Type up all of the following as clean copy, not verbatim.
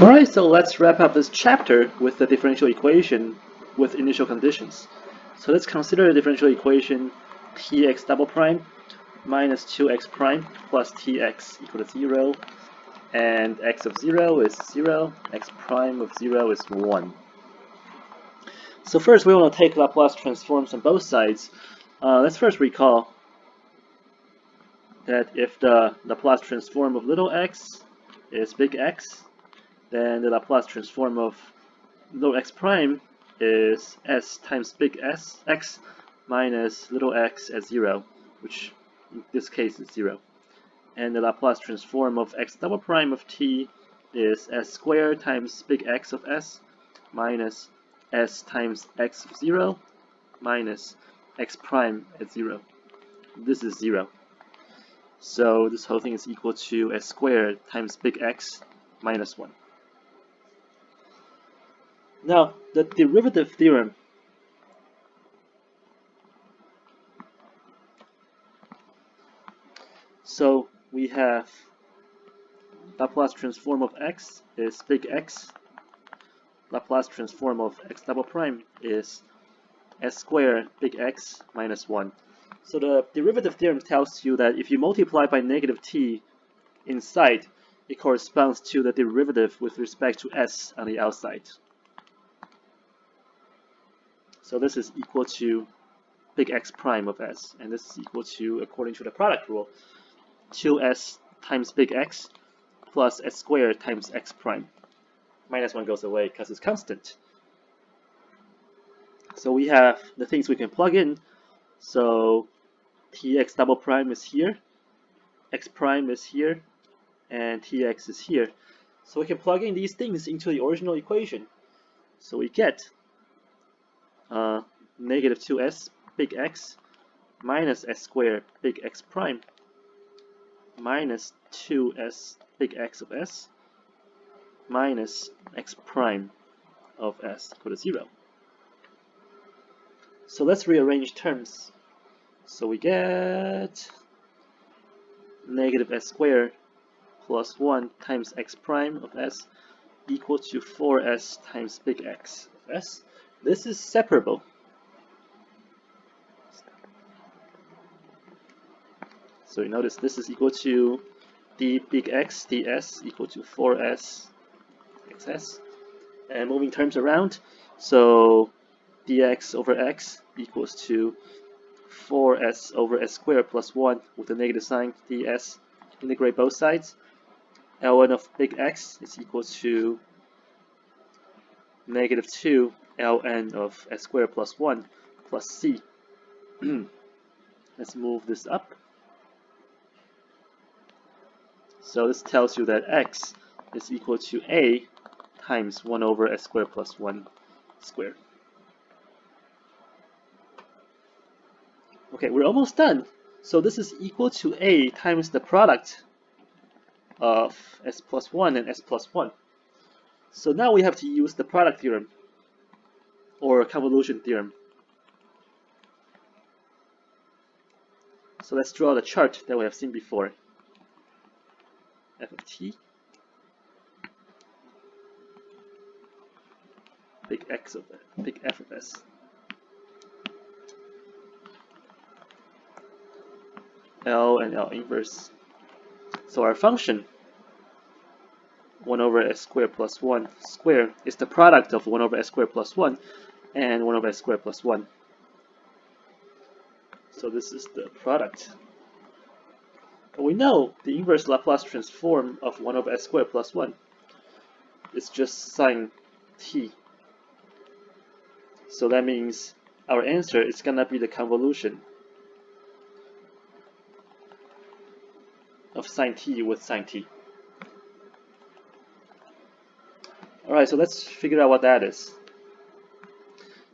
Alright, so let's wrap up this chapter with the differential equation with initial conditions. So let's consider the differential equation tx double prime minus 2x prime plus tx equal to 0, and x of 0 is 0, x prime of 0 is 1. So first we want to take Laplace transforms on both sides. Let's first recall that if the Laplace transform of little x is big X, then the Laplace transform of little x prime is s times big x minus little x at 0, which in this case is 0. And the Laplace transform of x double prime of t is s squared times big X of s minus s times x of 0 minus x prime at 0. This is 0. So this whole thing is equal to s squared times big X minus 1. Now, the derivative theorem so we have Laplace transform of x is big X. Laplace transform of x double prime is s squared big X minus 1. So the derivative theorem tells you that if you multiply by negative t inside, it corresponds to the derivative with respect to s on the outside. So this is equal to big X prime of s, and this is equal to, according to the product rule, 2s times big X plus s squared times x prime. Minus 1 goes away because it's constant. So we have the things we can plug in. So tx double prime is here, x prime is here, and tx is here. So we can plug in these things into the original equation. So we get negative 2s big X minus s squared big X prime minus 2s big X of s minus x prime of s equal to 0. So let's rearrange terms. So we get negative s squared plus 1 times x prime of s equal to 4s times big X of s. This is separable. So you notice this is equal to d big X ds equal to 4s xs. And moving terms around, so dx over x equals to 4s over s squared plus 1 with the negative sign ds. Integrate both sides. Ln of big X is equal to negative 2 ln of s squared plus 1 plus c. Let's move this up. So this tells you that x is equal to a times 1 over s squared plus 1 squared. Okay, we're almost done. So this is equal to a times the product of s plus 1 and s plus 1. So now we have to use the product theorem or convolution theorem. So let's draw the chart that we have seen before. F of t, big X of big F of s. L and L inverse. So our function 1 over s squared plus 1 squared is the product of 1 over s squared plus 1 and 1 over s squared plus 1. So this is the product. But we know the inverse Laplace transform of 1 over s squared plus 1 is just sine t. So that means our answer is going to be the convolution of sine t with sine t. Alright, so let's figure out what that is.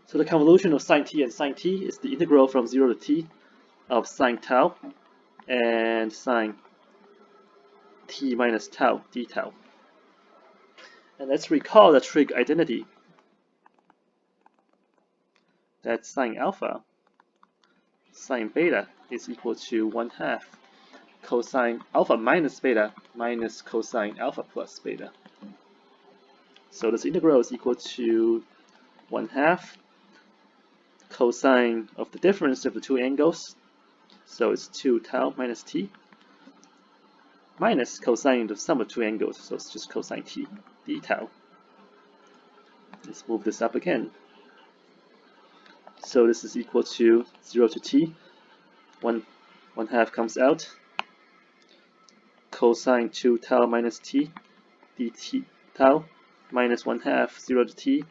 So the convolution of sine t and sine t is the integral from 0 to t of sine tau and sine t minus tau d tau. And let's recall the trig identity. That sine alpha sine beta is equal to 1/2 cosine alpha minus beta minus cosine alpha plus beta. So this integral is equal to 1/2 cosine of the difference of the two angles. So it's 2 tau minus t minus cosine of the sum of two angles. So it's just cosine t d tau. Let's move this up again. So this is equal to 0 to t. 1/2 comes out. Cosine 2 tau minus t dt tau minus 1/2 0 to t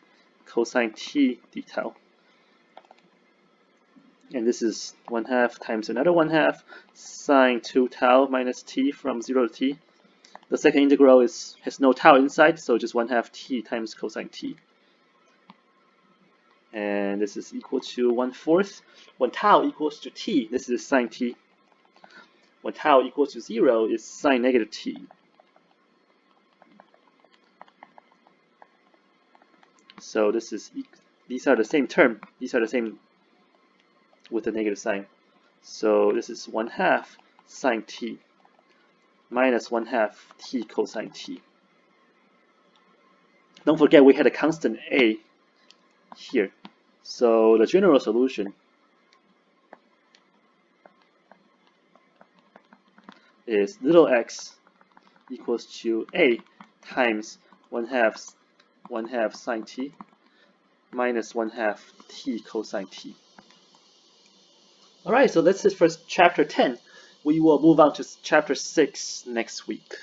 cosine t d tau. And this is 1/2 times another 1/2 sine 2 tau minus t from 0 to t. The second integral has no tau inside, so just 1/2 t times cosine t. And this is equal to 1/4. When tau equals to t, this is sine t. When tau equals to 0 is sine negative t. So these are the same term. These are the same with the negative sign. So this is 1/2 sine t minus 1/2 t cosine t. Don't forget we had a constant a here. So the general solution is little x equals to a times 1/2 sine t minus 1/2 t cosine t. Alright, so that's it for chapter 10. We will move on to chapter 6 next week.